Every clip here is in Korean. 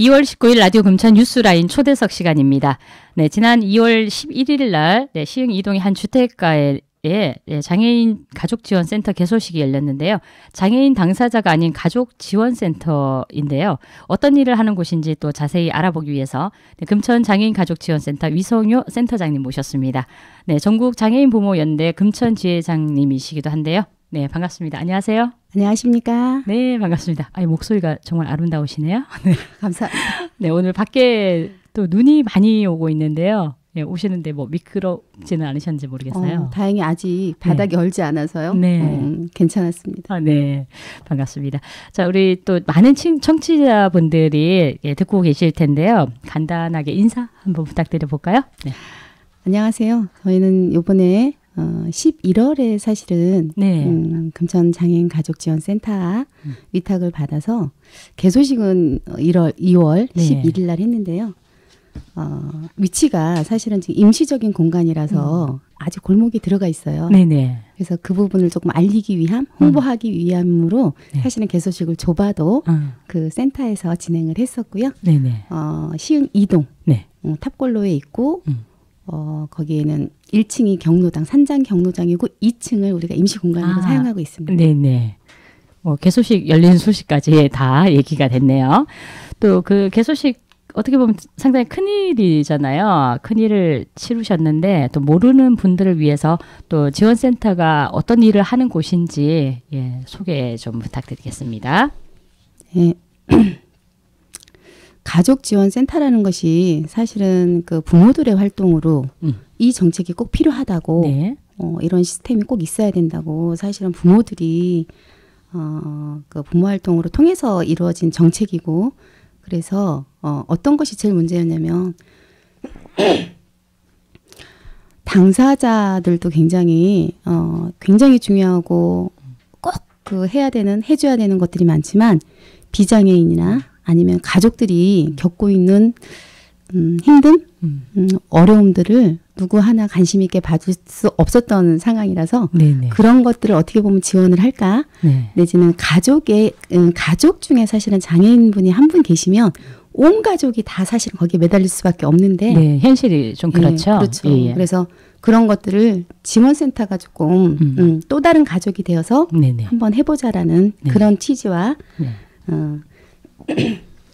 2월 19일 라디오 금천 뉴스라인 초대석 시간입니다. 네, 지난 2월 11일 날 시흥 이동의 한 주택가에 장애인 가족지원센터 개소식이 열렸는데요. 장애인 당사자가 아닌 가족지원센터인데요. 어떤 일을 하는 곳인지 또 자세히 알아보기 위해서 금천 장애인 가족지원센터 위성효 센터장님 모셨습니다. 네, 전국 장애인 부모 연대 금천 지회장님이시기도 한데요. 네, 반갑습니다. 안녕하세요. 안녕하십니까? 네, 반갑습니다. 목소리가 정말 아름다우시네요. 네. 감사합니다. 네, 오늘 밖에 또 눈이 많이 오고 있는데요. 네, 오시는데 뭐 미끄럽지는 않으셨는지 모르겠어요. 다행히 아직 바닥이 얼지 않아서요. 네. 괜찮았습니다. 네, 반갑습니다. 자, 우리 또 많은 청취자분들이 듣고 계실 텐데요. 간단하게 인사 한번 부탁드려 볼까요? 네. 안녕하세요. 저희는 이번에 11월에 사실은 네. 금천 장애인 가족지원센터 위탁을 받아서 개소식은 2월 네. 11일 날 했는데요. 위치가 사실은 지금 임시적인 공간이라서 아직 골목에 들어가 있어요. 네네. 그래서 그 부분을 조금 알리기 위함, 홍보하기 위함으로 네. 사실은 개소식을 좁아도 그 센터에서 진행을 했었고요. 네네. 시흥 이동 네. 탑골로에 있고 거기에는 1층이 경로당, 산장 경로장이고 2층을 우리가 임시 공간으로 사용하고 있습니다. 네네. 개소식 열린 소식까지 다 얘기가 됐네요. 또 그 개소식 어떻게 보면 상당히 큰일이잖아요. 큰일을 치르셨는데 또 모르는 분들을 위해서 또 지원센터가 어떤 일을 하는 곳인지 소개 좀 부탁드리겠습니다. 네. 가족지원센터라는 것이 사실은 그 부모들의 활동으로 이 정책이 꼭 필요하다고 네. 이런 시스템이 꼭 있어야 된다고 사실은 부모들이 그 부모 활동으로 통해서 이루어진 정책이고 그래서 어떤 것이 제일 문제였냐면 당사자들도 굉장히 중요하고 꼭 그 해줘야 되는 것들이 많지만 비장애인이나 아니면 가족들이 겪고 있는 힘듦, 어려움들을 누구 하나 관심 있게 봐줄 수 없었던 상황이라서 네네. 그런 것들을 어떻게 보면 지원을 할까? 네. 내지는 가족 중에 사실은 장애인분이 한 분 계시면 온 가족이 다 사실 거기에 매달릴 수밖에 없는데 네, 현실이 좀 그렇죠. 네, 그렇죠. 예. 그래서 그런 것들을 지원센터가 조금 또 다른 가족이 되어서 네네. 한번 해보자라는 네. 그런 취지와 네.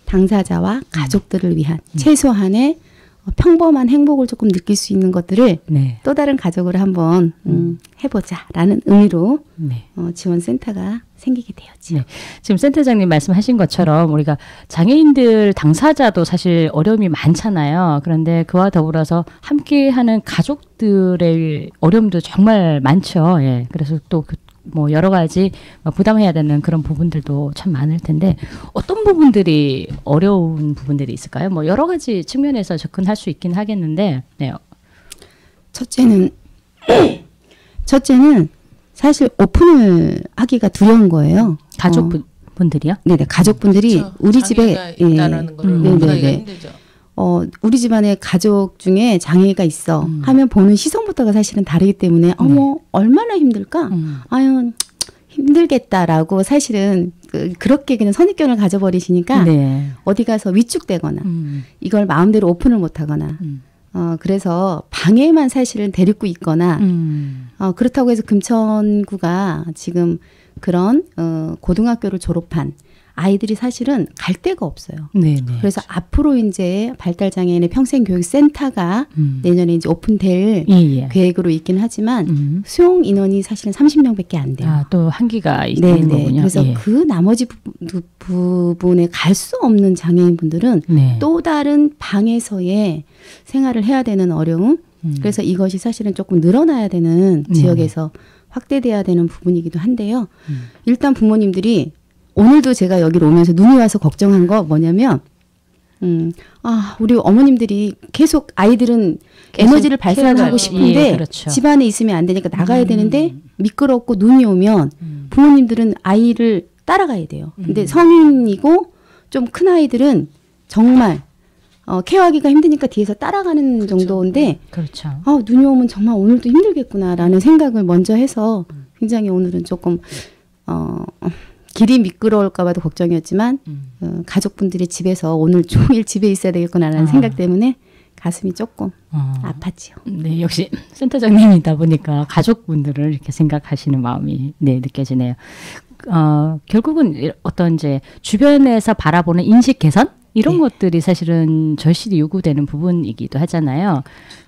당사자와 가족들을 위한 최소한의 평범한 행복을 조금 느낄 수 있는 것들을 네. 또 다른 가족으로 한번 해보자라는 의미로 네. 지원센터가 생기게 되었죠. 네. 지금 센터장님 말씀하신 것처럼 우리가 장애인들 당사자도 사실 어려움이 많잖아요. 그런데 그와 더불어서 함께하는 가족들의 어려움도 정말 많죠. 예. 그래서 또 뭐 여러 가지 부담해야 되는 그런 부분들도 참 많을 텐데 어떤 부분들이 어려운 부분들이 있을까요? 뭐 여러 가지 측면에서 접근할 수 있긴 하겠는데, 네. 첫째는 사실 오픈을 하기가 두려운 거예요. 가족분들이요? 네네, 가족분들이 그렇죠. 우리 집에 있다라는 걸 오픈하기가 힘들죠. 우리 집안에 가족 중에 장애가 있어 하면 보는 시선부터가 사실은 다르기 때문에 어머 얼마나 힘들까? 아유 힘들겠다라고 사실은 그렇게 그냥 선입견을 가져버리시니까 네. 어디 가서 위축되거나 이걸 마음대로 오픈을 못하거나 그래서 방에만 사실은 데리고 있거나 그렇다고 해서 금천구가 지금 그런 고등학교를 졸업한 아이들이 사실은 갈 데가 없어요. 네네. 그래서 앞으로 이제 발달장애인의 평생교육센터가 내년에 이제 오픈될 계획으로 있긴 하지만 수용 인원이 사실은 30명밖에 안 돼요. 또 한계가 있는 거군요. 그래서 그 나머지 부분에 갈 수 없는 장애인분들은 네. 또 다른 방에서의 생활을 해야 되는 어려움. 그래서 이것이 사실은 조금 늘어나야 되는 지역에서 확대돼야 되는 부분이기도 한데요. 일단 부모님들이 오늘도 제가 여기로 오면서 눈이 와서 걱정한 거 뭐냐면 우리 어머님들이 계속 아이들은 에너지를 발산하고 싶은데 그렇죠. 집안에 있으면 안 되니까 나가야 되는데 미끄럽고 눈이 오면 부모님들은 아이를 따라가야 돼요. 근데 성인이고 좀 큰 아이들은 정말 케어하기가 힘드니까 뒤에서 따라가는 그렇죠. 정도인데 그렇죠. 눈이 오면 정말 오늘도 힘들겠구나라는 생각을 먼저 해서 굉장히 오늘은 조금 길이 미끄러울까봐도 걱정이었지만 가족분들이 집에서 오늘 종일 집에 있어야 되겠구나라는 생각 때문에 가슴이 조금 아팠지요. 네, 역시 센터장님이다 보니까 가족분들을 이렇게 생각하시는 마음이 네, 느껴지네요. 결국은 어떤 이제 주변에서 바라보는 인식 개선 이런 네. 것들이 사실은 절실히 요구되는 부분이기도 하잖아요.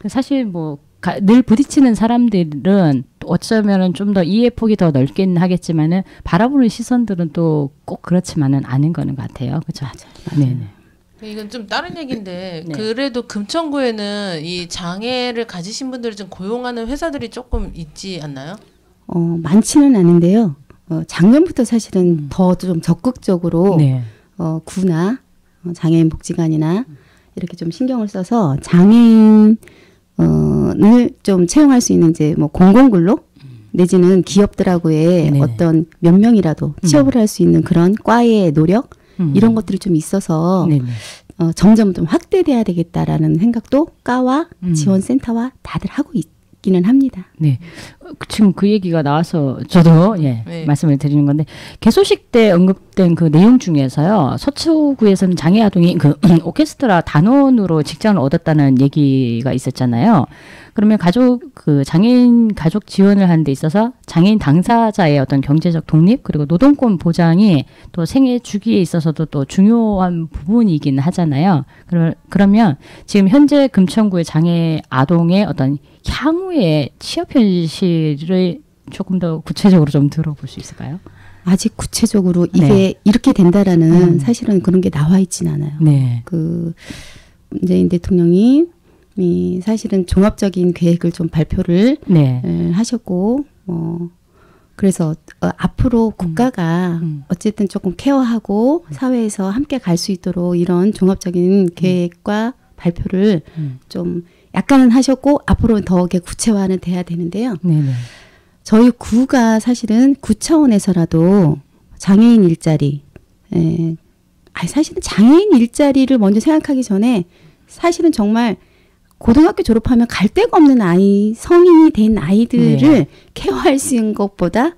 사실 뭐 늘 부딪히는 사람들은 어쩌면은 좀 더 이해 폭이 더 넓긴 하겠지만은 바라보는 시선들은 또 꼭 그렇지만은 않은 거는 것 같아요. 그렇죠? 네. 이건 좀 다른 얘기인데 네. 그래도 금천구에는 이 장애를 가지신 분들을 좀 고용하는 회사들이 조금 있지 않나요? 많지는 않은데요. 작년부터 사실은 더 좀 적극적으로 네. 구나 장애인 복지관이나 이렇게 좀 신경을 써서 장애인을 좀 채용할 수 있는 이제 뭐 공공근로 내지는 기업들하고의 네. 어떤 몇 명이라도 취업을 할 수 있는 그런 과의 노력 이런 것들이 좀 있어서 네네. 점점 좀 확대돼야 되겠다라는 생각도 과와 지원센터와 다들 하고 있기는 합니다. 네. 지금 그 얘기가 나와서 저도 예, 네. 말씀을 드리는 건데 개소식 때 언급된 그 내용 중에서요. 서초구에서는 장애 아동이 그 오케스트라 단원으로 직장을 얻었다는 얘기가 있었잖아요. 그러면 그 장애인 가족 지원을 하는 데 있어서 장애인 당사자의 어떤 경제적 독립 그리고 노동권 보장이 또 생애 주기에 있어서도 또 중요한 부분이긴 하잖아요. 그러면 지금 현재 금천구의 장애 아동의 어떤 향후의 취업 현실을 조금 더 구체적으로 좀 들어볼 수 있을까요? 아직 구체적으로 이게 네. 이렇게 된다라는 사실은 그런 게 나와 있진 않아요. 네. 문재인 대통령이 사실은 종합적인 계획을 좀 발표를 네. 하셨고 그래서 앞으로 국가가 어쨌든 조금 케어하고 사회에서 함께 갈 수 있도록 이런 종합적인 계획과 발표를 좀 약간은 하셨고 앞으로 더 구체화는 돼야 되는데요. 네네. 저희 구가 사실은 구 차원에서라도 장애인 일자리, 사실은 장애인 일자리를 먼저 생각하기 전에 사실은 정말 고등학교 졸업하면 갈 데가 없는 성인이 된 아이들을 네. 케어할 수 있는 것보다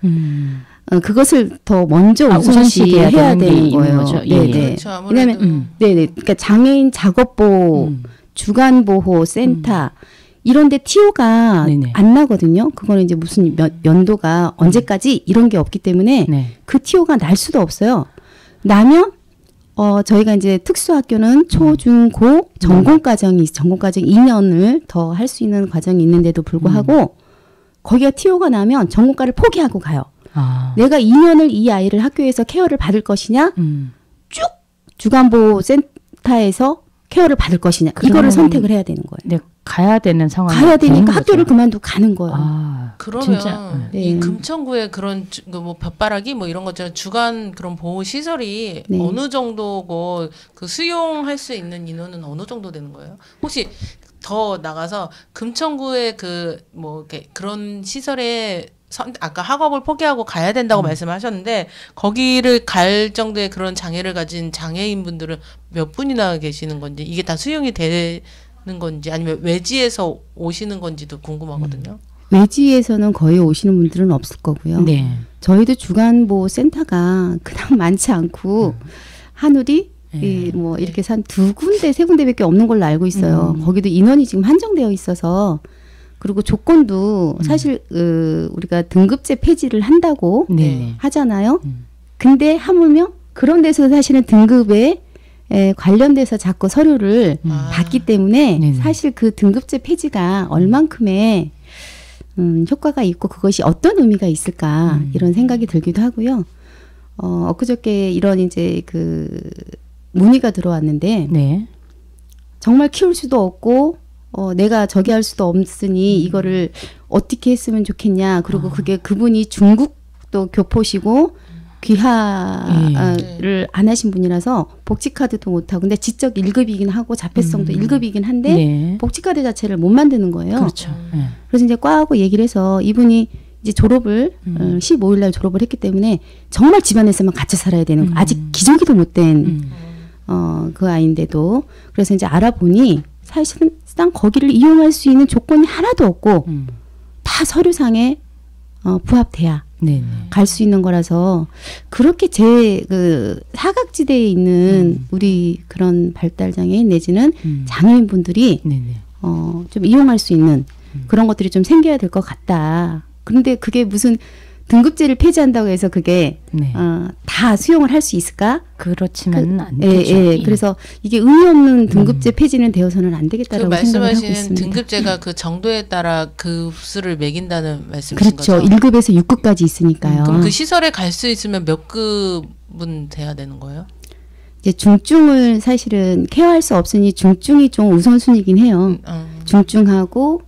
그것을 더 먼저 우선시 우선시해야 돼야 되는 되는 게 거예요. 있는 거죠. 예, 네네. 예. 그렇죠. 아무래도 왜냐하면 그러니까 장애인 작업보호, 주간보호 센터 이런데 TO가 네네. 안 나거든요. 그거는 이제 무슨 연도가 언제까지 이런 게 없기 때문에 네. 그 TO가 날 수도 없어요. 나면 저희가 이제 특수학교는 초, 중, 고 전공 과정 2년을 더 할 수 있는 과정이 있는데도 불구하고 거기가 TO가 나면 전공과를 포기하고 가요. 내가 2년을 이 아이를 학교에서 케어를 받을 것이냐, 쭉 주간보호 센터에서 케어를 받을 것이냐, 이거를 선택을 해야 되는 거예요. 네, 가야 되는 상황이 가야 되니까 되는 학교를 거죠. 그만두고 가는 거예요. 그러면 진짜, 이 네. 금천구의 그런 뭐 볕바라기 뭐 이런 것처럼 주간 그런 보호 시설이 네. 어느 정도고 그 수용할 수 있는 인원은 어느 정도 되는 거예요? 혹시 더 나가서 금천구의 그런 시설에 아까 학업을 포기하고 가야 된다고 말씀하셨는데 거기를 갈 정도의 그런 장애를 가진 장애인분들은 몇 분이나 계시는 건지 이게 다 수용이 되는 건지 아니면 외지에서 오시는 건지도 궁금하거든요. 외지에서는 거의 오시는 분들은 없을 거고요. 네. 저희도 주간보호 센터가 그냥 많지 않고 하늘이 뭐 이렇게 한 2군데, 3군데밖에 없는 걸로 알고 있어요. 거기도 인원이 지금 한정되어 있어서 그리고 조건도 사실 우리가 등급제 폐지를 한다고 네. 하잖아요. 근데 하물며 그런 데서 사실은 등급에 관련돼서 자꾸 서류를 받기 때문에 네네. 사실 그 등급제 폐지가 얼만큼의 효과가 있고 그것이 어떤 의미가 있을까 이런 생각이 들기도 하고요. 엊그저께 이런 이제 문의가 들어왔는데 네. 정말 키울 수도 없고 내가 저기 할 수도 없으니 이거를 어떻게 했으면 좋겠냐. 그리고 그게 그분이 중국도 교포시고 귀하를 안 하신 분이라서 복지카드도 못하고 근데 지적 1급이긴 하고 자폐성도 1급이긴 한데 네. 복지카드 자체를 못 만드는 거예요. 그렇죠. 네. 그래서 이제 과하고 얘기를 해서 이분이 이제 졸업을 15일 날 졸업을 했기 때문에 정말 집안에서만 같이 살아야 되는 거. 아직 기저귀도 못 된 그 아이인데도 그래서 이제 알아보니 사실은 거기를 이용할 수 있는 조건이 하나도 없고 다 서류상에 부합돼야 네. 갈 수 있는 거라서 그렇게 제 그 사각지대에 있는 우리 그런 발달 장애인 내지는 장애인 분들이 좀 이용할 수 있는 그런 것들이 좀 생겨야 될 것 같다. 그런데 그게 무슨 등급제를 폐지한다고 해서 그게 다 수용을 할 수 있을까? 그렇지만은 안 되죠. 그래서 이게 의미 없는 등급제 폐지는 되어서는 안 되겠다라고 생각을 하고 있습니다. 말씀하시는 등급제가 그 정도에 따라 급수를 매긴다는 말씀이신 그렇죠. 거죠? 1급에서 6급까지 있으니까요. 그럼 그 시설에 갈 수 있으면 몇 급은 돼야 되는 거예요? 이제 중증을 사실은 케어할 수 없으니 중증이 좀 우선순위긴 해요. 중증하고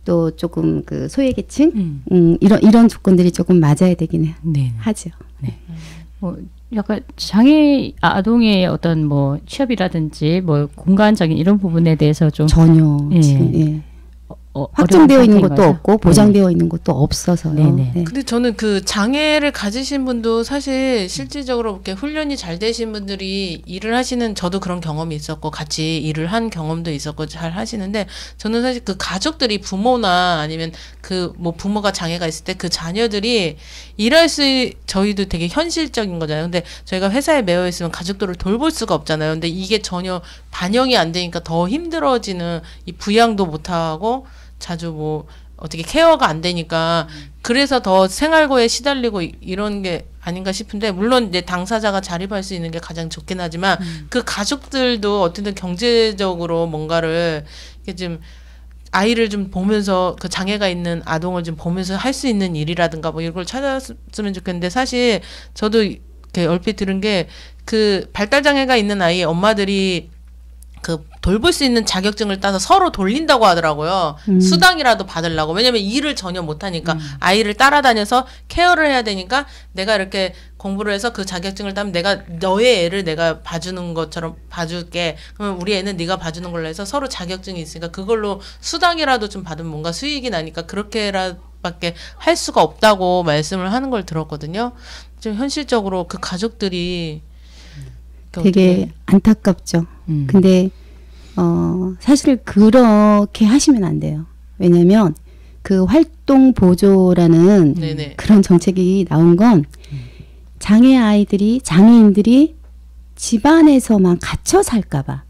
또 조금 그 소외계층 이런 조건들이 조금 맞아야 되긴 하죠. 네. 뭐 약간 장애 아동의 어떤 뭐 취업이라든지 뭐 공간적인 이런 부분에 대해서 좀 전혀 지금 확정되어 있는 것도 없고 보장되어 있는 것도 없어서요. 네네. 근데 저는 그 장애를 가지신 분도 사실 실질적으로 이렇게 훈련이 잘 되신 분들이 일을 하시는, 저도 그런 경험이 있었고 같이 일을 한 경험도 있었고 잘 하시는데, 저는 사실 그 가족들이 부모나 아니면 그 뭐 부모가 장애가 있을 때 그 자녀들이 일할 수, 저희도 되게 현실적인 거잖아요. 근데 저희가 회사에 매여 있으면 가족들을 돌볼 수가 없잖아요. 근데 이게 전혀 반영이 안 되니까 더 힘들어지는, 이 부양도 못 하고 자주 뭐 어떻게 케어가 안 되니까 그래서 더 생활고에 시달리고 이런 게 아닌가 싶은데, 물론 이제 당사자가 자립할 수 있는 게 가장 좋긴 하지만 그 가족들도 어쨌든 경제적으로 뭔가를 이렇게 좀 아이를 좀 보면서, 그 장애가 있는 아동을 좀 보면서 할 수 있는 일이라든가 뭐 이런 걸 찾았으면 좋겠는데, 사실 저도 이렇게 얼핏 들은 게 그 발달 장애가 있는 아이의 엄마들이 그 돌볼 수 있는 자격증을 따서 서로 돌린다고 하더라고요. 수당이라도 받으려고. 왜냐면 일을 전혀 못하니까 아이를 따라다녀서 케어를 해야 되니까, 내가 이렇게 공부를 해서 그 자격증을 따면 내가 너의 애를 내가 봐주는 것처럼 봐줄게. 그러면 우리 애는 네가 봐주는 걸로 해서 서로 자격증이 있으니까 그걸로 수당이라도 좀 받으면 뭔가 수익이 나니까 그렇게라밖에 할 수가 없다고 말씀을 하는 걸 들었거든요. 좀 현실적으로 그 가족들이 되게 안타깝죠. 근데 사실 그렇게 하시면 안 돼요. 왜냐하면 그 활동 보조라는 그런 정책이 나온 건 장애 아이들이, 장애인들이 집안에서만 갇혀 살까봐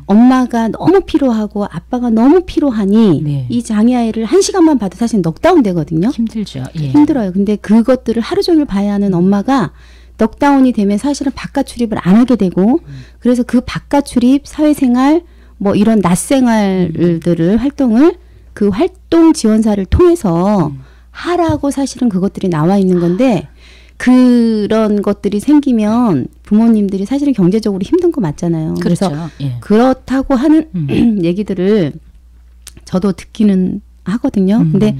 엄마가 너무 피로하고 아빠가 너무 피로하니 이 장애 아이를 1시간만 봐도 사실 넉다운 되거든요. 힘들죠. 힘들어요. 근데 그것들을 하루 종일 봐야 하는 엄마가 넉다운이 되면 사실은 바깥 출입을 안 하게 되고, 그래서 그 바깥 출입, 사회생활, 뭐 이런 낮생활들을 활동을 그 활동 지원사를 통해서 하라고 사실은 그것들이 나와 있는 건데, 그런 것들이 생기면 부모님들이 사실은 경제적으로 힘든 거 맞잖아요. 그렇죠. 그래서 그렇다고 하는 얘기들을 저도 듣기는 하거든요. 근데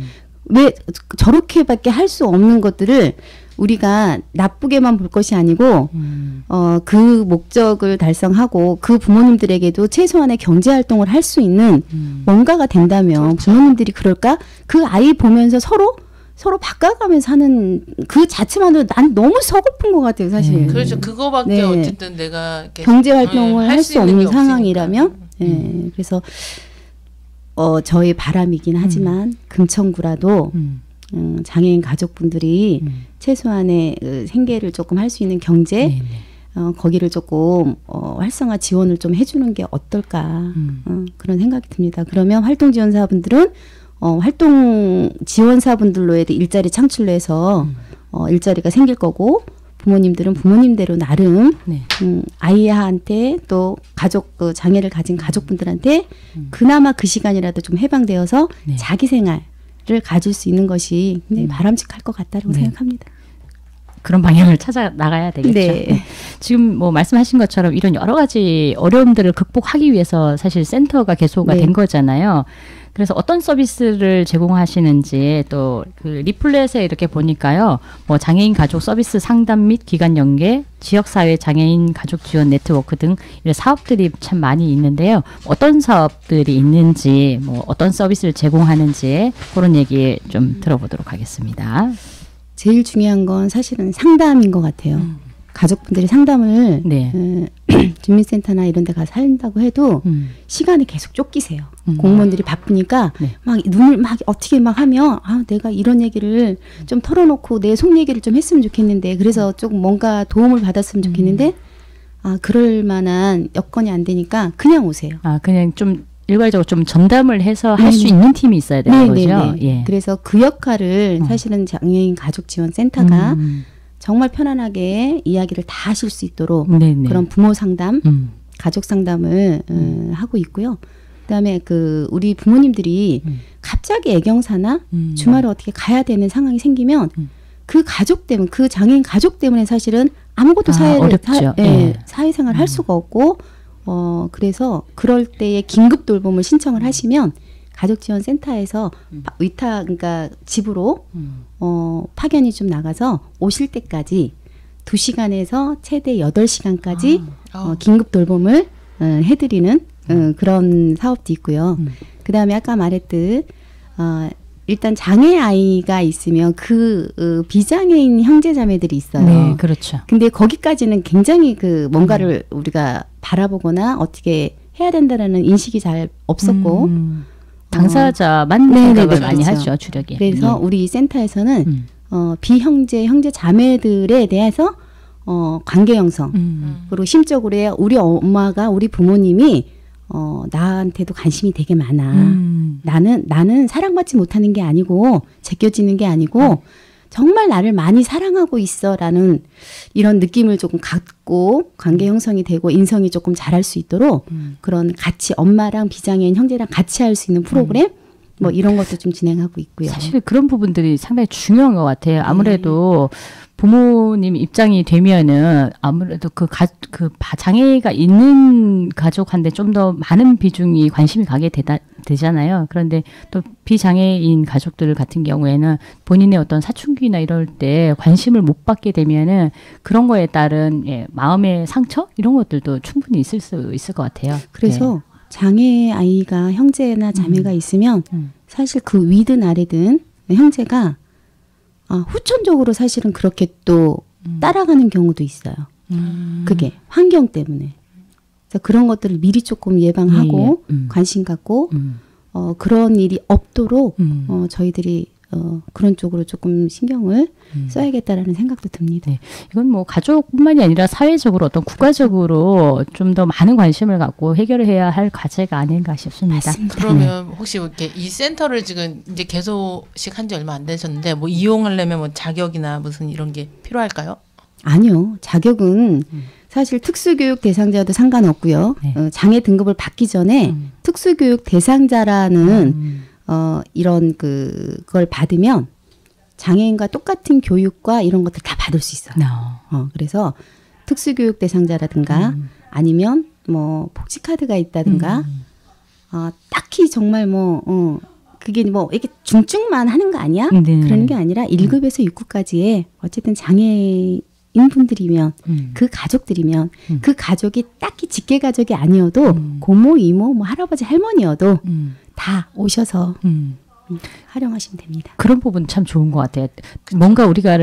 왜 저렇게밖에 할 수 없는 것들을 우리가 나쁘게만 볼 것이 아니고 그 목적을 달성하고 그 부모님들에게도 최소한의 경제 활동을 할 수 있는 뭔가가 된다면, 부모님들이 그럴까? 그 아이 보면서 서로 바꿔가면서 하는 그 자체만으로 난 너무 서글픈 것 같아요, 사실. 그렇죠. 그거밖에 어쨌든 내가 경제 활동을 할 수 없는 상황이라면, 그래서 저희 바람이긴 하지만 금천구라도 장애인 가족분들이 최소한의 생계를 조금 할 수 있는 경제, 거기를 조금 활성화 지원을 좀 해주는 게 어떨까, 그런 생각이 듭니다. 그러면 활동 지원사분들은 활동 지원사분들로 해도 일자리 창출로 해서 일자리가 생길 거고, 부모님들은 부모님대로 나름 아이한테 또 가족, 그 장애를 가진 가족분들한테 그나마 그 시간이라도 좀 해방되어서 자기 생활을 가질 수 있는 것이 굉장히 바람직할 것 같다고 생각합니다. 그런 방향을 찾아 나가야 되겠죠. 지금 뭐 말씀하신 것처럼 이런 여러 가지 어려움들을 극복하기 위해서 사실 센터가 개소가 된 거잖아요. 그래서 어떤 서비스를 제공하시는지, 또 그 리플렛에 이렇게 보니까요, 뭐 장애인 가족 서비스 상담 및 기관 연계, 지역사회 장애인 가족 지원 네트워크 등 이런 사업들이 참 많이 있는데요. 어떤 사업들이 있는지, 뭐 어떤 서비스를 제공하는지 그런 얘기 좀 들어보도록 하겠습니다. 제일 중요한 건 사실은 상담인 것 같아요. 가족분들이 상담을 주민센터나 이런 데 가서 산다고 해도 시간이 계속 쫓기세요. 공무원들이 바쁘니까 네. 막 눈을 막 어떻게 막 하면 내가 이런 얘기를 좀 털어놓고 내 속 얘기를 좀 했으면 좋겠는데 그래서 조금 뭔가 도움을 받았으면 좋겠는데 그럴 만한 여건이 안 되니까 그냥 오세요. 그냥 좀 일괄적으로 좀 전담을 해서 할 수 있는 팀이 있어야 되는 거죠. 예. 그래서 그 역할을 사실은 장애인 가족지원센터가 정말 편안하게 이야기를 다 하실 수 있도록 네네. 그런 부모 상담, 가족 상담을 하고 있고요. 그다음에 우리 부모님들이 갑자기 애경사나 주말에 어떻게 가야 되는 상황이 생기면 그 가족 때문에 그 장애인 가족 때문에 사실은 아무것도 사회생활 할 수가 없고 그래서 그럴 때에 긴급 돌봄을 신청을 하시면 가족지원센터에서 그러니까 집으로 파견이 좀 나가서 오실 때까지 2시간에서 최대 8시간까지 긴급 돌봄을 해드리는 그런 사업도 있고요. 그다음에 아까 말했듯 일단 장애 아이가 있으면 비장애인 형제자매들이 있어요. 네, 그렇죠. 근데 거기까지는 굉장히 뭔가를 우리가 바라보거나 어떻게 해야 된다라는 인식이 잘 없었고 당사자만 생각을 많이 하죠, 주력이. 그래서 우리 센터에서는 비형제, 형제 자매들에 대해서 관계 형성 그리고 심적으로 우리 엄마가 우리 부모님이 나한테도 관심이 되게 많아. 나는 사랑받지 못하는 게 아니고 제껴지는 게 아니고 정말 나를 많이 사랑하고 있어라는 이런 느낌을 조금 갖고 관계 형성이 되고 인성이 조금 자랄 수 있도록 그런 같이 엄마랑 비장애인 형제랑 같이 할 수 있는 프로그램 뭐 이런 것도 좀 진행하고 있고요. 사실 그런 부분들이 상당히 중요한 것 같아요. 아무래도 부모님 입장이 되면은 아무래도 장애가 있는 가족한테 좀 더 많은 비중이 관심이 가게 되잖아요. 그런데 또 비장애인 가족들 같은 경우에는 본인의 어떤 사춘기나 이럴 때 관심을 못 받게 되면은 그런 거에 따른 마음의 상처 이런 것들도 충분히 있을 수 있을 것 같아요. 그래서 장애 아이가 형제나 자매가 있으면 사실 그 위든 아래든 형제가 후천적으로 사실은 그렇게 또 따라가는 경우도 있어요. 그게 환경 때문에. 그래서 그런 것들을 미리 조금 예방하고 관심 갖고 그런 일이 없도록 저희들이 그런 쪽으로 조금 신경을 써야겠다라는 생각도 듭니다. 네. 이건 뭐 가족뿐만이 아니라 사회적으로 어떤 국가적으로 좀 더 많은 관심을 갖고 해결을 해야 할 과제가 아닌가 싶습니다. 맞습니다. 그러면 혹시 이렇게 이 센터를 지금 이제 개소식 한 지 얼마 안 되셨는데 뭐 이용하려면 뭐 자격이나 무슨 이런 게 필요할까요? 아니요. 자격은 사실 특수교육 대상자도 상관없고요. 네. 장애 등급을 받기 전에 특수교육 대상자라는 이런 그걸 받으면 장애인과 똑같은 교육과 이런 것들 다 받을 수 있어요. 그래서 특수교육 대상자라든가 아니면 뭐 복지카드가 있다든가 딱히 정말 그게 뭐 이렇게 중증만 하는 거 아니야? 네. 그러는 게 아니라 1급에서 6급까지의 어쨌든 장애인분들이면 그 가족들이면 그 가족이 딱히 직계 가족이 아니어도 고모, 이모, 뭐 할아버지, 할머니여도 다 오셔서 활용하시면 됩니다. 그런 부분 참 좋은 것 같아요. 뭔가 우리가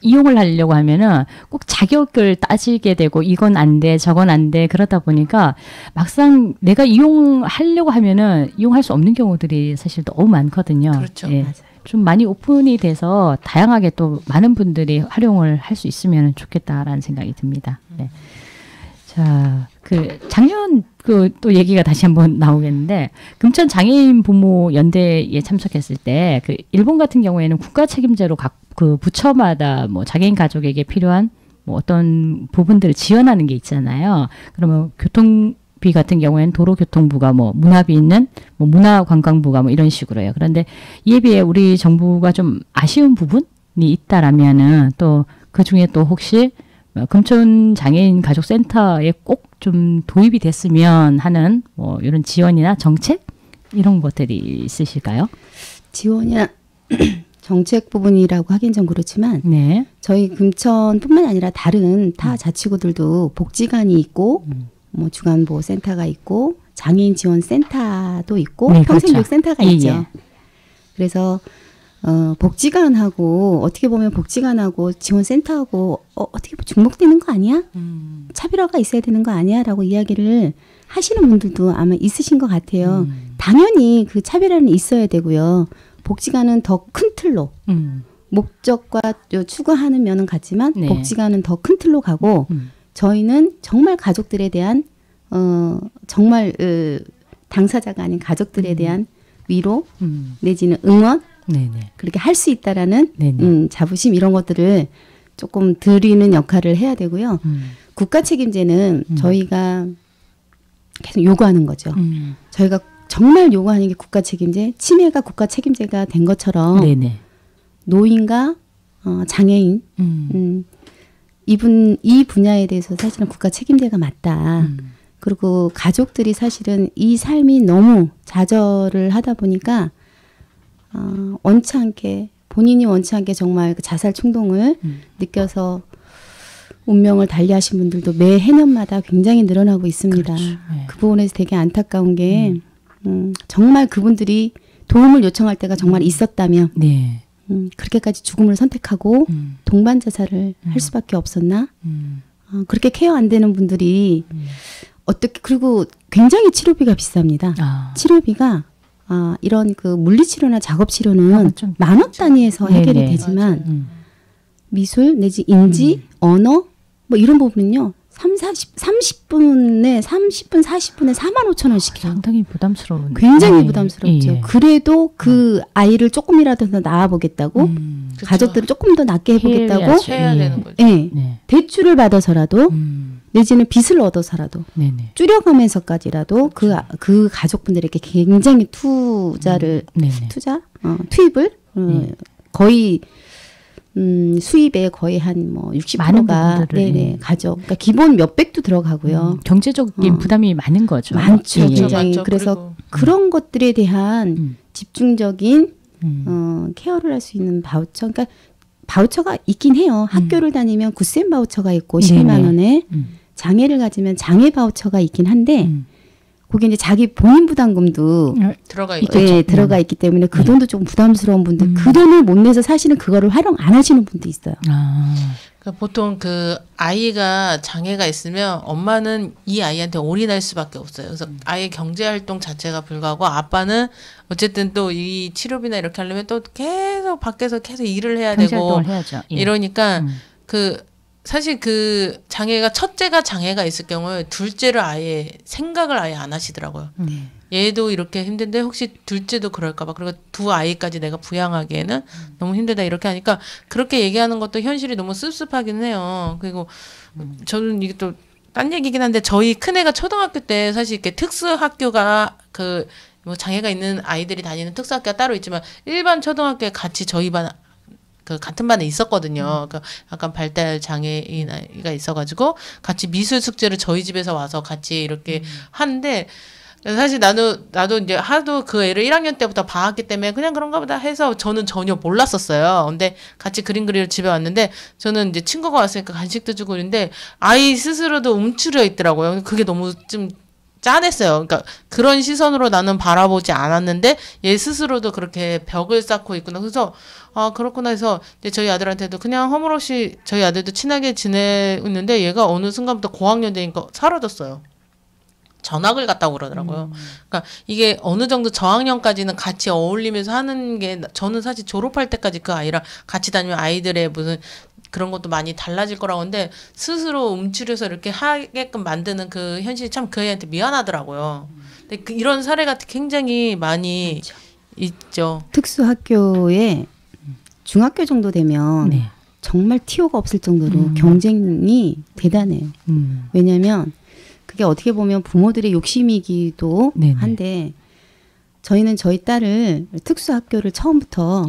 이용을 하려고 하면은 꼭 자격을 따지게 되고 이건 안 돼, 저건 안 돼 그러다 보니까 막상 내가 이용하려고 하면은 이용할 수 없는 경우들이 사실 너무 많거든요. 그렇죠. 맞아요. 좀 많이 오픈이 돼서 다양하게 또 많은 분들이 활용을 할 수 있으면 좋겠다라는 생각이 듭니다. 네. 자, 작년 또 얘기가 다시 한번 나오겠는데 금천 장애인 부모 연대에 참석했을 때 일본 같은 경우에는 국가 책임제로 각 부처마다 뭐 장애인 가족에게 필요한 뭐 어떤 부분들을 지원하는 게 있잖아요. 그러면 교통비 같은 경우에는 도로교통부가 뭐 문화비 있는 뭐 문화관광부가 뭐 이런 식으로요. 그런데 이에 비해 우리 정부가 좀 아쉬운 부분이 있다라면은 또 그 중에 또 혹시 금천 장애인 가족센터에 꼭 좀 도입이 됐으면 하는 뭐 이런 지원이나 정책 이런 것들이 있으실까요? 지원이나 정책 부분이라고 하긴 좀 그렇지만 네. 저희 금천뿐만 아니라 다른 타 자치구들도 복지관이 있고 뭐 주간보호센터가 있고 장애인 지원센터도 있고 네, 평생교육 그렇죠. 센터가 예, 있죠. 예. 그래서 복지관하고 어떻게 보면 복지관하고 지원센터하고 어떻게 보면 중복되는 거 아니야? 차별화가 있어야 되는 거 아니야? 라고 이야기를 하시는 분들도 아마 있으신 것 같아요. 당연히 그 차별화는 있어야 되고요. 복지관은 더 큰 틀로 목적과 추구하는 면은 같지만 네. 복지관은 더 큰 틀로 가고 저희는 정말 가족들에 대한 정말 당사자가 아닌 가족들에 대한 위로 내지는 응원 네네. 그렇게 할 수 있다라는 네네. 자부심 이런 것들을 조금 드리는 역할을 해야 되고요. 국가 책임제는 저희가 계속 요구하는 거죠. 저희가 정말 요구하는 게 국가 책임제, 치매가 국가 책임제가 된 것처럼 네네. 노인과 장애인 이 분야에 대해서 사실은 국가 책임제가 맞다. 그리고 가족들이 사실은 이 삶이 너무 좌절을 하다 보니까 원치 않게 본인이 원치 않게 정말 그 자살 충동을 느껴서 운명을 달리하신 분들도 매 해년마다 굉장히 늘어나고 있습니다. 그렇죠. 네. 그 부분에서 되게 안타까운 게 정말 그분들이 도움을 요청할 때가 정말 있었다면 네. 그렇게까지 죽음을 선택하고 동반 자살을 할 수밖에 없었나? 그렇게 케어 안 되는 분들이 어떻게 그리고 굉장히 치료비가 비쌉니다. 치료비가 이런 그 물리치료나 작업치료는 만 원 단위에서 해결이 네네. 되지만 미술 내지 인지 언어 뭐 이런 부분은요 30분에 40분에 45,000원씩 해요. 상당히 부담스러운. 굉장히 네. 부담스럽죠. 예. 그래도 그 아이를 조금이라도 더 나아보겠다고 가족들을 조금 더 낫게 해보겠다고 해야 되는 거죠. 네. 네. 대출을 받아서라도 내지는 빚을 얻어서라도 네네. 줄여가면서까지라도 그 가족분들에게 굉장히 투자를 네네. 투입을 거의 수입의 거의 한 뭐 60%가 많은 부분들을, 네네 가죠. 그러니까 기본 몇백도 들어가고요. 경제적인 부담이 많은 거죠. 많죠, 예. 굉장히. 많죠. 그래서 그런 것들에 대한 집중적인 케어를 할 수 있는 바우처. 그러니까 바우처가 있긴 해요. 학교를 다니면 굿센 바우처가 있고 12만 원에 장애를 가지면 장애 바우처가 있긴 한데 거기 이제 자기 본인 부담금도 들어가 있죠. 네, 들어가 있기 때문에 그 돈도 조금 부담스러운 분들, 그 돈을 못 내서 사실은 그거를 활용 안 하시는 분도 있어요. 그러니까 보통 그 아이가 장애가 있으면 엄마는 이 아이한테 올인할 수밖에 없어요. 그래서 아이의 경제 활동 자체가 불가하고 아빠는 어쨌든 또 이 치료비나 이렇게 하려면 또 계속 밖에서 계속 일을 해야 되고 해야죠. 예. 이러니까 그 사실 그 장애가 첫째가 장애가 있을 경우에 둘째를 아예 생각을 아예 안 하시더라고요. 얘도 이렇게 힘든데 혹시 둘째도 그럴까봐. 그리고 두 아이까지 내가 부양하기에는 너무 힘들다 이렇게 하니까 그렇게 얘기하는 것도 현실이 너무 씁씁하긴 해요. 그리고 저는 이게 또 딴 얘기긴 한데 저희 큰애가 초등학교 때 사실 이렇게 특수학교가 그 뭐 장애가 있는 아이들이 다니는 특수학교가 따로 있지만 일반 초등학교에 같이 저희 반 그 같은 반에 있었거든요. 그 약간 발달 장애인 아이가 있어가지고 같이 미술 숙제를 저희 집에서 와서 같이 이렇게 하는데 사실 나도 이제 하도 그 애를 1학년 때부터 봐왔기 때문에 그냥 그런가 보다 해서 저는 전혀 몰랐었어요. 근데 같이 그림 그리러 집에 왔는데 저는 이제 친구가 왔으니까 간식도 주고 그랬는데 아이 스스로도 움츠려 있더라고요. 그게 너무 좀 짠했어요. 그러니까 그런 시선으로 나는 바라보지 않았는데 얘 스스로도 그렇게 벽을 쌓고 있구나. 그래서 그렇구나 해서 이제 저희 아들한테도 그냥 허물없이 저희 아들도 친하게 지내는데 얘가 어느 순간부터 고학년 되니까 사라졌어요. 전학을 갔다고 그러더라고요. 그러니까 이게 어느 정도 저학년까지는 같이 어울리면서 하는 게 저는 사실 졸업할 때까지 그 아이랑 같이 다니면 아이들의 무슨 그런 것도 많이 달라질 거라고 하는데 스스로 움츠려서 이렇게 하게끔 만드는 그 현실이 참 그 애한테 미안하더라고요. 근데 이런 사례가 굉장히 많이 그렇죠. 있죠. 특수학교에 중학교 정도 되면 정말 티오가 없을 정도로 경쟁이 대단해요. 왜냐하면 그게 어떻게 보면 부모들의 욕심이기도 한데 저희는 저희 딸을 특수학교를 처음부터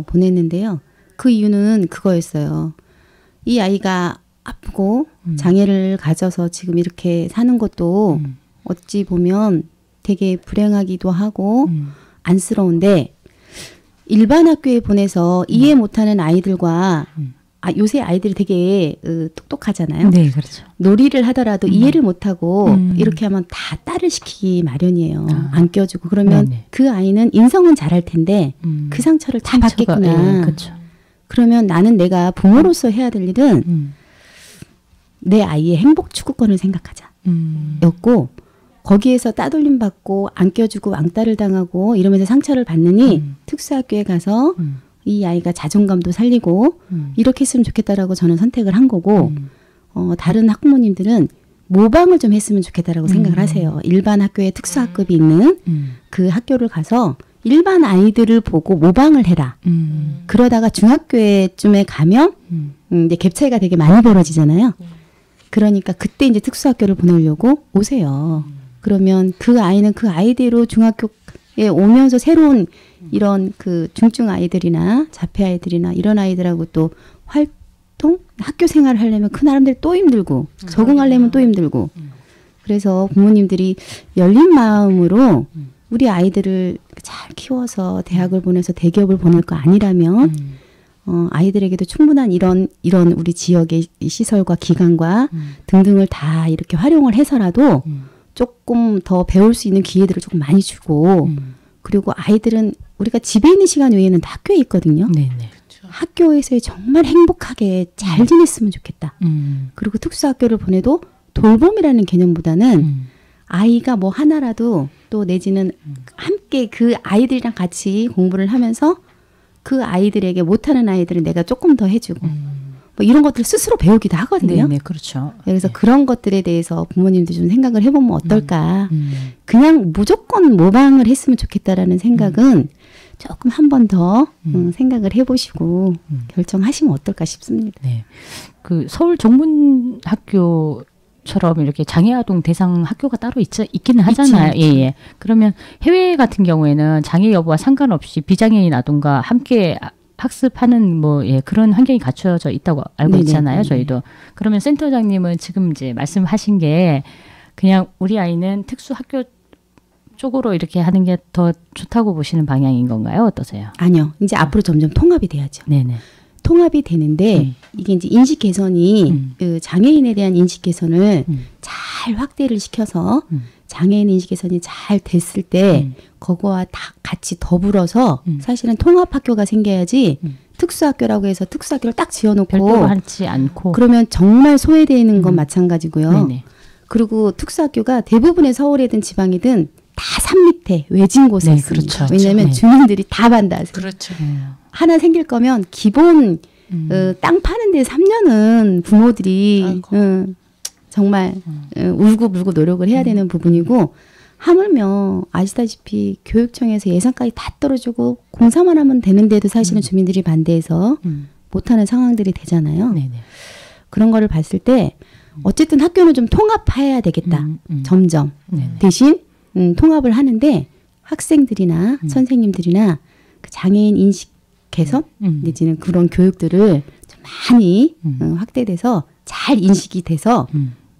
보냈는데요. 그 이유는 그거였어요. 이 아이가 아프고 장애를 가져서 지금 이렇게 사는 것도 어찌 보면 되게 불행하기도 하고 안쓰러운데 일반 학교에 보내서 이해 못하는 아이들과 요새 아이들이 되게 똑똑하잖아요. 네, 그렇죠. 놀이를 하더라도 이해를 못하고 이렇게 하면 다 따를 시키기 마련이에요. 안 껴주고 그러면 네네. 그 아이는 인성은 잘할 텐데 그 상처를 다 받겠구나. 예, 그렇죠. 그러면 나는 내가 부모로서 해야 될 일은 내 아이의 행복 추구권을 생각하자. 였고 거기에서 따돌림 받고 안 껴주고 왕따를 당하고 이러면서 상처를 받느니 특수학교에 가서 이 아이가 자존감도 살리고 이렇게 했으면 좋겠다라고 저는 선택을 한 거고 다른 학부모님들은 모방을 좀 했으면 좋겠다라고 생각을 하세요. 일반 학교에 특수학급이 있는 그 학교를 가서 일반 아이들을 보고 모방을 해라. 그러다가 중학교에쯤에 가면 이제 갭 차이가 되게 많이 벌어지잖아요. 그러니까 그때 이제 특수학교를 보내려고 오세요. 그러면 그 아이는 그 아이대로 중학교에 오면서 새로운 이런 그 중증 아이들이나 자폐 아이들이나 이런 아이들하고 또 활동, 학교 생활을 하려면 그 나름대로 또 힘들고 적응하려면 또 힘들고 그래서 부모님들이 열린 마음으로 우리 아이들을 잘 키워서 대학을 보내서 대기업을 보낼 거 아니라면 아이들에게도 충분한 이런 우리 지역의 시설과 기관과 등등을 다 이렇게 활용을 해서라도 조금 더 배울 수 있는 기회들을 조금 많이 주고 그리고 아이들은 우리가 집에 있는 시간 외에는 다 학교에 있거든요. 네네. 학교에서 정말 행복하게 잘 지냈으면 좋겠다. 그리고 특수학교를 보내도 돌봄이라는 개념보다는 아이가 뭐 하나라도 또 내지는 함께 그 아이들이랑 같이 공부를 하면서 그 아이들에게 못하는 아이들을 내가 조금 더 해주고 뭐 이런 것들을 스스로 배우기도 하거든요. 네, 그렇죠. 그래서 그런 것들에 대해서 부모님도 좀 생각을 해보면 어떨까. 그냥 무조건 모방을 했으면 좋겠다라는 생각은 조금 한 번 더 생각을 해보시고 결정하시면 어떨까 싶습니다. 네, 그 서울 정문학교처럼 이렇게 장애아동 대상 학교가 따로 있기는 하잖아요. 있지. 예. 그러면 해외 같은 경우에는 장애 여부와 상관없이 비장애인 아동과 함께 학습하는 그런 환경이 갖춰져 있다고 알고 네네. 있잖아요. 저희도. 그러면 센터장님은 지금 이제 말씀하신 게 그냥 우리 아이는 특수 학교 쪽으로 이렇게 하는 게 더 좋다고 보시는 방향인 건가요? 어떠세요? 아니요. 이제 앞으로 점점 통합이 돼야죠. 네네. 통합이 되는데 이게 이제 인식 개선이 그 장애인에 대한 인식 개선을 잘 확대를 시켜서 장애인 인식 개선이 잘 됐을 때 그거와 다 같이 더불어서 사실은 통합학교가 생겨야지 특수학교라고 해서 특수학교를 딱 지어놓고 별도로 하지 않고 그러면 정말 소외되는 건 마찬가지고요. 네네. 그리고 특수학교가 대부분의 서울이든 지방이든 다 산 밑에 외진 곳에 네, 있습니다. 그렇죠. 왜냐하면 네. 주민들이 다 반대하세요. 그렇죠. 하나 생길 거면 기본 땅 파는 데 3년은 부모들이 정말 울고불고 노력을 해야 되는 부분이고 하물며 아시다시피 교육청에서 예산까지 다 떨어지고 공사만 하면 되는데도 사실은 주민들이 반대해서 못하는 상황들이 되잖아요. 네네. 그런 거를 봤을 때 어쨌든 학교는 좀 통합해야 되겠다. 점점. 네네. 대신 통합을 하는데 학생들이나 선생님들이나 그 장애인 인식 개선 내지는 그런 교육들을 좀 많이 확대돼서 잘 인식이 돼서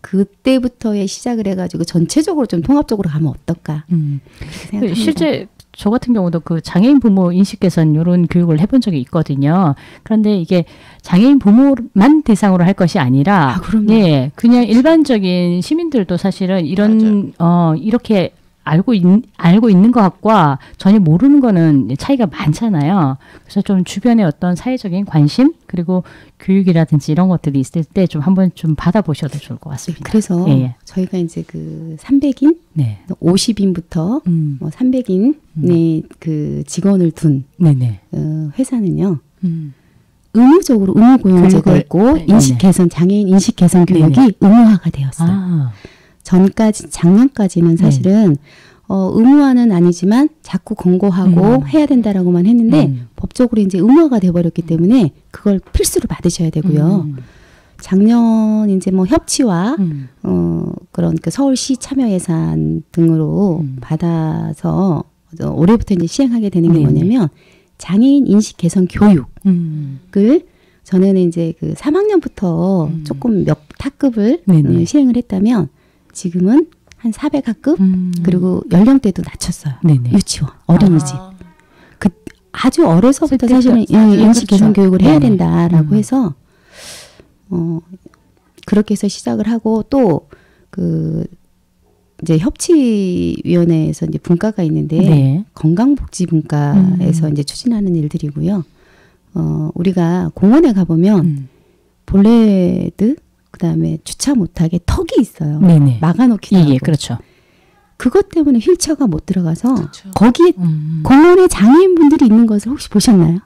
그때부터의 시작을 해가지고 전체적으로 좀 통합적으로 가면 어떨까 그렇게 생각합니다. 실제 저 같은 경우도 그 장애인 부모 인식 개선 이런 교육을 해본 적이 있거든요. 그런데 이게 장애인 부모만 대상으로 할 것이 아니라, 예, 그냥 일반적인 시민들도 사실은 이런 이렇게 알고 있는 것과 전혀 모르는 거는 차이가 많잖아요. 그래서 좀 주변에 어떤 사회적인 관심 그리고 교육이라든지 이런 것들이 있을 때 좀 한번 좀 받아보셔도 좋을 것 같습니다. 그래서 예. 저희가 이제 그 300인, 네. 50인부터 뭐 300인의 그 직원을 둔 네네. 회사는요. 의무적으로 의무고용제가 있고 인식 개선 장애인 인식 개선 교육이 의무화가 되었어요. 작년까지는 사실은 의무화는 아니지만 자꾸 권고하고 해야 된다라고만 했는데 법적으로 이제 의무화가 돼버렸기 때문에 그걸 필수로 받으셔야 되고요. 작년 이제 뭐 협치와 그런 그 서울시 참여 예산 등으로 받아서 올해부터 이제 시행하게 되는 게 뭐냐면 장애인 인식 개선 교육을 전에는 이제 그 3학년부터 조금 몇 학급을 시행을 했다면 지금은 한 400학급 그리고 연령대도 낮췄어요. 유치원, 어린이집. 아주 어려서부터 사실은 인식 개선 교육을 해야 된다라고 해서 그렇게 해서 시작을 하고 또 이제 협치위원회에서 이제 분과가 있는데 네. 건강복지분과에서 이제 추진하는 일들이고요. 우리가 공원에 가보면 볼레드 그다음에 주차 못하게 턱이 있어요. 네네. 막아놓기도 하고. 예, 그렇죠. 그것 때문에 휠체어가 못 들어가서 그렇죠. 거기에 공원에 장애인분들이 있는 것을 혹시 보셨나요?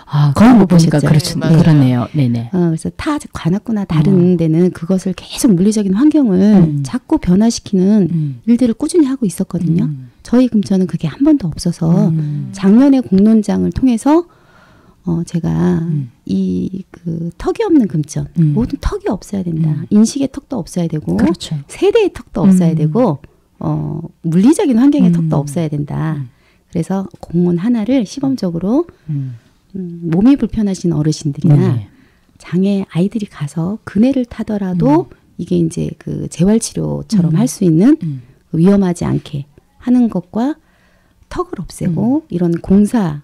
아, 거의 그런 못 거 보니까 보셨죠? 그렇죠. 네, 맞아요. 그러네요. 네네. 그래서 타 관악구나 다른 데는 그것을 계속 물리적인 환경을 자꾸 변화시키는 일들을 꾸준히 하고 있었거든요. 저희 금천은 그게 한 번도 없어서 작년에 공론장을 통해서 제가 그 턱이 없는 금천 모든 턱이 없어야 된다. 인식의 턱도 없어야 되고 그렇죠. 세대의 턱도 없어야 되고 물리적인 환경의 턱도 없어야 된다. 그래서 공원 하나를 시범적으로 몸이 불편하신 어르신들이나 네네. 장애 아이들이 가서 그네를 타더라도 이게 이제 그 재활치료처럼 할 수 있는 위험하지 않게 하는 것과 턱을 없애고 이런 공사를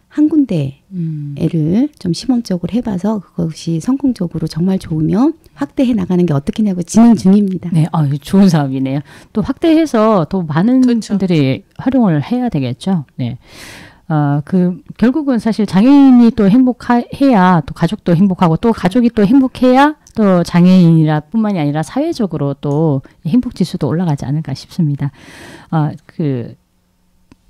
한 군데를 좀 시범적으로 해봐서 그것이 성공적으로 정말 좋으면 확대해 나가는 게 어떻겠냐고 진행 중입니다. 네, 좋은 사업이네요. 또 확대해서 또 많은 그렇죠. 분들이 활용을 해야 되겠죠. 네. 결국은 사실 장애인이 또 행복해야 또 가족도 행복하고 또 가족이 또 행복해야 또 장애인이라 뿐만이 아니라 사회적으로 또 행복 지수도 올라가지 않을까 싶습니다.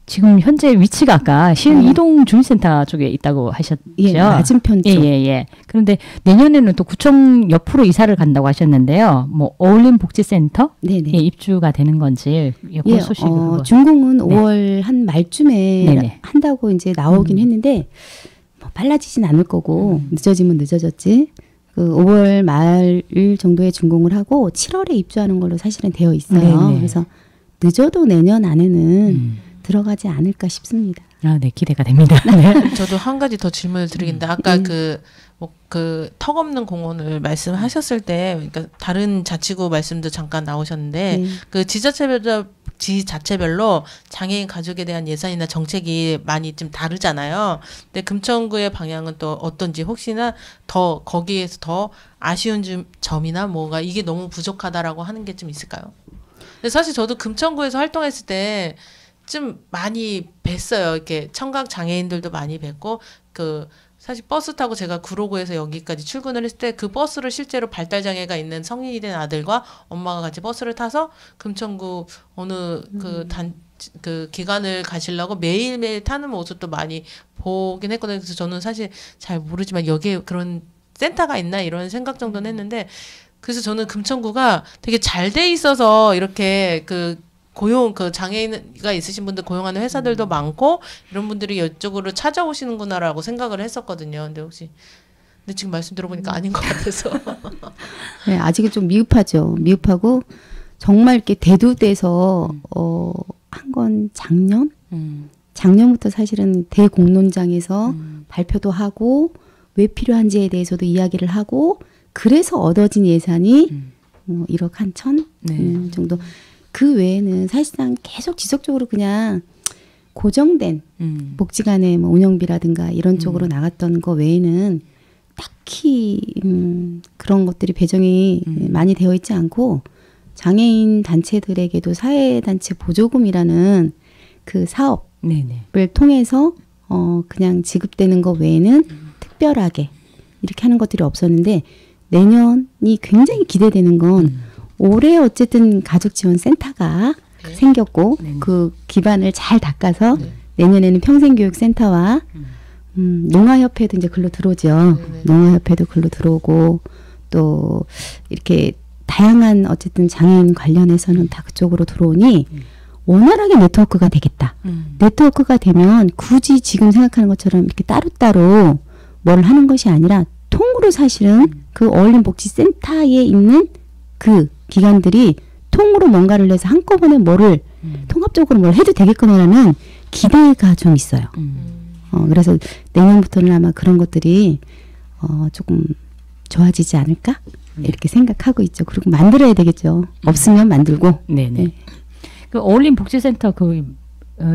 지금 현재 위치가 아까 시흥 이동 주민센터 쪽에 있다고 하셨죠? 예, 맞은편 쪽. 예. 그런데 내년에는 또 구청 옆으로 이사를 간다고 하셨는데요. 뭐 어울림 복지센터 네네. 예, 입주가 되는 건지 그 소식을 그거. 준공은 5월 한 말쯤에 네네. 한다고 이제 나오긴 했는데 뭐 빨라지진 않을 거고 늦어지면 늦어졌지. 그 5월 말 정도에 준공을 하고 7월에 입주하는 걸로 사실은 되어 있어요. 네네. 그래서 늦어도 내년 안에는 들어가지 않을까 싶습니다. 네, 기대가 됩니다. 네. 저도 한 가지 더 질문을 드리겠는데 아까 그 턱 없는 공원을 말씀하셨을 때 그러니까 다른 자치구 말씀도 잠깐 나오셨는데 그 지자체별로 장애인 가족에 대한 예산이나 정책이 많이 좀 다르잖아요. 근데 금천구의 방향은 또 어떤지 혹시나 더 거기에서 더 아쉬운 점이나 뭐가 이게 너무 부족하다라고 하는 게 좀 있을까요? 근데 사실 저도 금천구에서 활동했을 때 좀 많이 뵀어요. 이렇게 청각 장애인들도 많이 뵀고 사실 버스 타고 제가 구로구에서 여기까지 출근을 했을 때 그 버스를 실제로 발달 장애가 있는 성인이 된 아들과 엄마가 같이 버스를 타서 금천구 어느 그 기관을 가시려고 매일매일 타는 모습도 많이 보긴 했거든요. 그래서 저는 사실 잘 모르지만 여기에 그런 센터가 있나 이런 생각 정도는 했는데 그래서 저는 금천구가 되게 잘 돼 있어서 이렇게 장애인가 있으신 분들 고용하는 회사들도 많고 이런 분들이 이쪽으로 찾아오시는구나라고 생각을 했었거든요. 근데 지금 말씀 들어보니까 아닌 것 같아서. 네, 아직은 좀 미흡하죠. 미흡하고 정말 이렇게 대두돼서 한 건 작년부터 사실은 대공론장에서 발표도 하고 왜 필요한지에 대해서도 이야기를 하고 그래서 얻어진 예산이 1억 한 천 정도. 그 외에는 사실상 계속 지속적으로 그냥 고정된 복지관의 뭐 운영비라든가 이런 쪽으로 나갔던 거 외에는 딱히 그런 것들이 배정이 많이 되어 있지 않고 장애인 단체들에게도 사회단체 보조금이라는 그 사업을 통해서 그냥 지급되는 거 외에는 특별하게 이렇게 하는 것들이 없었는데 내년이 굉장히 기대되는 건 올해 어쨌든 가족지원센터가 생겼고 그 기반을 잘 닦아서 내년에는 평생교육센터와 농아협회도 이제 글로 들어오죠. 농아협회도 글로 들어오고 또 이렇게 다양한 어쨌든 장애인 관련해서는 다 그쪽으로 들어오니 원활하게 네트워크가 되겠다. 네트워크가 되면 굳이 지금 생각하는 것처럼 이렇게 따로따로 뭘 하는 것이 아니라 통으로 사실은 그 어울림복지센터에 있는 그 기관들이 통으로 뭔가를 해서 한꺼번에 통합적으로 뭘 해도 되겠구나라는 기대가 좀 있어요. 그래서 내년부터는 아마 그런 것들이 조금 좋아지지 않을까? 이렇게 생각하고 있죠. 그리고 만들어야 되겠죠. 없으면 만들고. 네네. 그 어울림 복지센터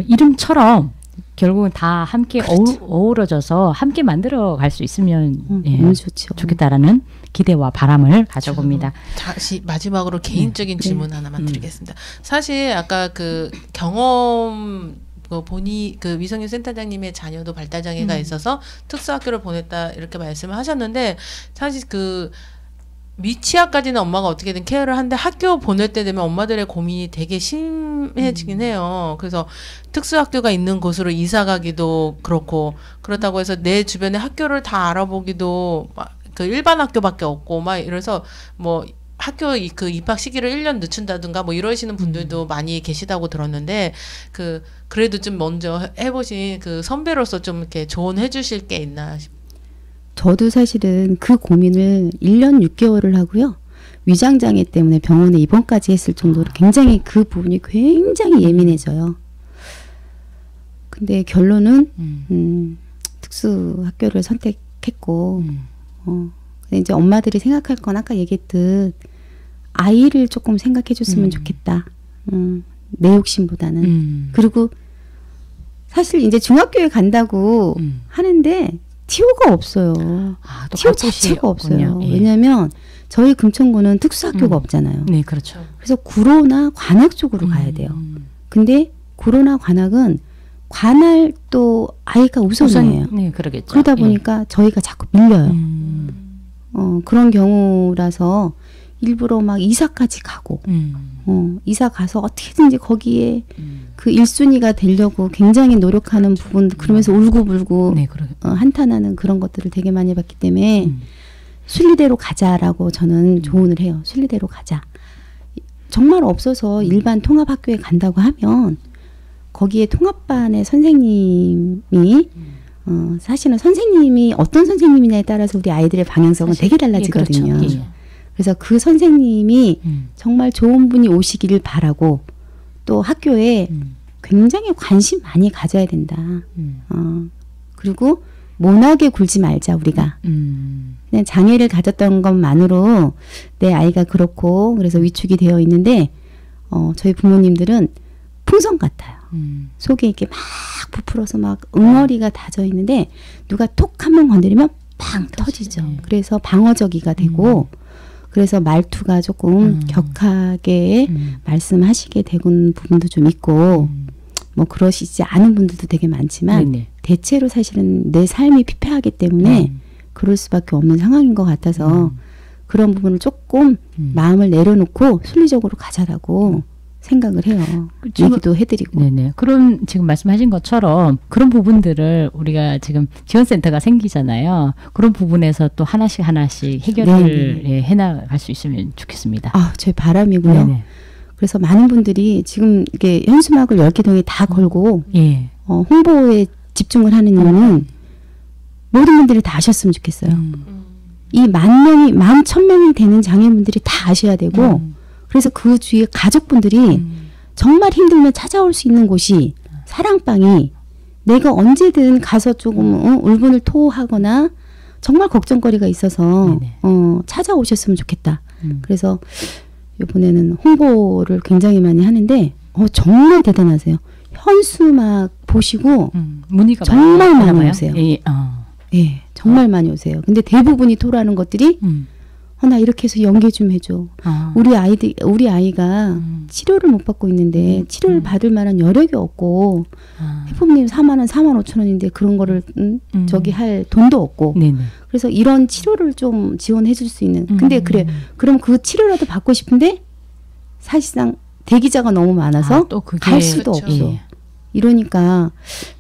이름처럼 결국은 다 함께 어우러져서 함께 만들어 갈 수 있으면 너무 좋죠. 좋겠다라는 기대와 바람을 가져봅니다. 다시 마지막으로 개인적인 질문 하나만 드리겠습니다. 사실 아까 그 경험 본이 그 위성윤 센터장님의 자녀도 발달장애가 있어서 특수학교를 보냈다 이렇게 말씀을 하셨는데 사실 그 미취학까지는 엄마가 어떻게든 케어를 하는데 학교 보낼 때 되면 엄마들의 고민이 되게 심해지긴 해요. 그래서 특수학교가 있는 곳으로 이사 가기도 그렇고 그렇다고 해서 내 주변에 학교를 다 알아보기도 막 그 일반 학교밖에 없고 막 이래서 뭐 학교 그 입학 시기를 1년 늦춘다든가 뭐 이러시는 분들도 많이 계시다고 들었는데 그래도 좀 먼저 해보신 그 선배로서 좀 이렇게 조언해 주실 게 있나 싶어요. 저도 사실은 그 고민을 1년 6개월을 하고요. 위장장애 때문에 병원에 입원까지 했을 정도로 굉장히 그 부분이 굉장히 예민해져요. 근데 결론은 특수학교를 선택했고 근데 이제 엄마들이 생각할 건 아까 얘기했듯 아이를 조금 생각해 줬으면 좋겠다. 내 욕심보다는. 그리고 사실 이제 중학교에 간다고 하는데 티오가 없어요. 티오 자체가 없어요. 예. 왜냐하면 저희 금천구는 특수학교가 없잖아요. 네, 그렇죠. 그래서 구로나 관악 쪽으로 가야 돼요. 근데 구로나 관악은 관할도 아이가 우선이에요. 네, 그러겠죠. 그러다 보니까 저희가 자꾸 밀려요. 그런 경우라서 일부러 막 이사까지 가고 이사 가서 어떻게든지 거기에 그 1순위가 되려고 굉장히 노력하는 부분 그러면서 울고불고 네, 한탄하는 그런 것들을 되게 많이 봤기 때문에 순리대로 가자라고 저는 조언을 해요. 순리대로 가자. 정말 없어서 일반 통합학교에 간다고 하면 거기에 통합반의 선생님이 사실은 선생님이 어떤 선생님이냐에 따라서 우리 아이들의 방향성은 되게 달라지거든요. 예, 그렇죠. 그래서 그 선생님이 정말 좋은 분이 오시기를 바라고 또 학교에 굉장히 관심 많이 가져야 된다. 그리고 모나게 굴지 말자 우리가. 그냥 장애를 가졌던 것만으로 내 아이가 그렇고 그래서 위축이 되어 있는데 저희 부모님들은 풍선 같아요. 속에 이렇게 막 부풀어서 막 응어리가 다져 있는데 누가 톡 한번 건드리면 팡 터지죠. 그래서 방어적이가 되고 그래서 말투가 조금 격하게 말씀하시게 되는 부분도 좀 있고 뭐 그러시지 않은 분들도 되게 많지만 네네. 대체로 사실은 내 삶이 피폐하기 때문에 그럴 수밖에 없는 상황인 것 같아서 그런 부분을 조금 마음을 내려놓고 순리적으로 가자라고 생각을 해요. 얘기도 해드리고. 네네. 그런 지금 말씀하신 것처럼 그런 부분들을 우리가 지금 지원센터가 생기잖아요. 그런 부분에서 또 하나씩 해결을 해나갈 수 있으면 좋겠습니다. 제 바람이고요. 네네. 그래서 많은 분들이 지금 이게 현수막을 10개 다 걸고 홍보에 집중을 하는 이유는 모든 분들이 다 아셨으면 좋겠어요. 이 10,000명이 11,000명이 되는 장애인분들이 다 아셔야 되고 그래서 그 주위에 가족분들이 정말 힘들면 찾아올 수 있는 곳이 사랑방이 내가 언제든 가서 조금 울분을 토하거나 정말 걱정거리가 있어서 찾아오셨으면 좋겠다. 그래서 이번에는 홍보를 굉장히 많이 하는데 정말 대단하세요. 현수막 보시고 문의가 정말 많이 오세요. 예, 정말 많이 오세요. 근데 대부분이 토라는 것들이 나 이렇게 해서 연계 좀 해줘. 우리 아이가 치료를 못 받고 있는데 치료를 받을 만한 여력이 없고 해법님 4만 원, 4만 5천 원인데 그런 거를 저기 할 돈도 없고. 네네. 그래서 이런 치료를 좀 지원해 줄 수 있는. 근데 그래. 그럼 그 치료라도 받고 싶은데 사실상 대기자가 너무 많아서 또 그게 갈 수도 그렇죠. 없어. 이러니까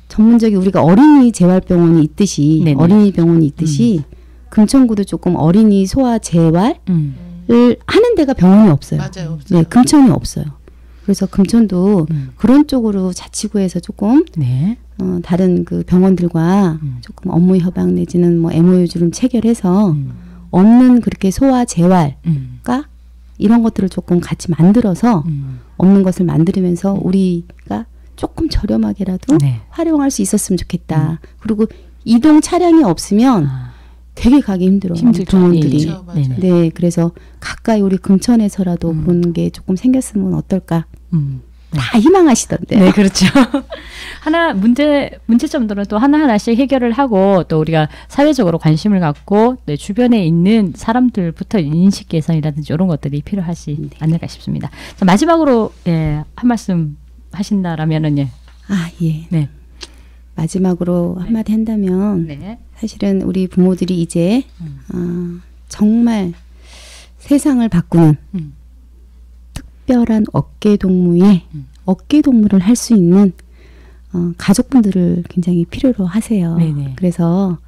전문적인 우리가 어린이 재활병원이 있듯이 네네. 어린이 병원이 있듯이 금천구도 조금 어린이 소아 재활을 하는 데가 병원이 없어요. 맞아요. 없어요. 네, 금천이 없어요. 그래서 금천도 그런 쪽으로 자치구에서 조금 다른 그 병원들과 조금 업무 협약 내지는 뭐 MOU 좀 체결해서 없는 그렇게 소아 재활과 이런 것들을 조금 같이 만들어서 없는 것을 만들면서 우리가 조금 저렴하게라도 활용할 수 있었으면 좋겠다. 그리고 이동 차량이 없으면 되게 가기 힘들어요. 병원들이. 그렇죠, 네, 그래서 가까이 우리 금천에서라도 그런 게 조금 생겼으면 어떨까. 다 희망하시던데요. 네, 그렇죠. 하나 문제점들은 또 하나하나씩 해결을 하고 또 우리가 사회적으로 관심을 갖고 네, 주변에 있는 사람들부터 인식 개선이라든지 이런 것들이 필요하지 않을까 싶습니다. 자, 마지막으로 예, 한 말씀 하신다라면은 예. 예. 네. 마지막으로 한마디 한다면 네. 사실은 우리 부모들이 이제 정말 세상을 바꾸는 특별한 어깨동무에 어깨동무를 할 수 있는 가족분들을 굉장히 필요로 하세요. 네네. 그래서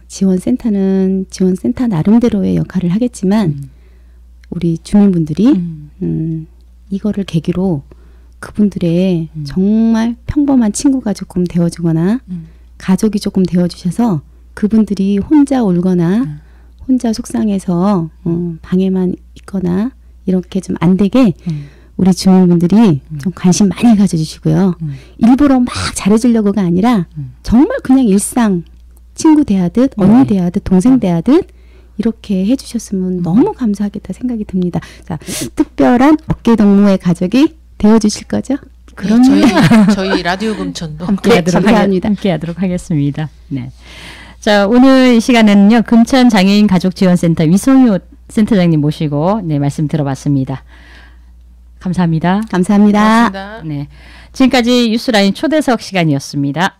지원센터는 지원센터 나름대로의 역할을 하겠지만 우리 주민분들이 이거를 계기로 그분들의 정말 평범한 친구가 조금 되어주거나 가족이 조금 되어주셔서 그분들이 혼자 울거나 혼자 속상해서 방에만 있거나 이렇게 좀 안 되게 우리 주민분들이 좀 관심 많이 가져주시고요. 일부러 막 잘해주려고가 아니라 정말 그냥 일상 친구 대하듯 언니 대하듯 동생 대하듯 이렇게 해주셨으면 너무 감사하겠다 생각이 듭니다. 자, 특별한 어깨동무의 가족이 되어주실 거죠? 그럼 저희 라디오 금천도 함께하도록 하겠습니다. 네. 자, 오늘 이 시간에는요 금천 장애인 가족지원센터 위성효 센터장님 모시고 네 말씀 들어봤습니다. 감사합니다. 감사합니다. 고맙습니다. 네, 지금까지 뉴스라인 초대석 시간이었습니다.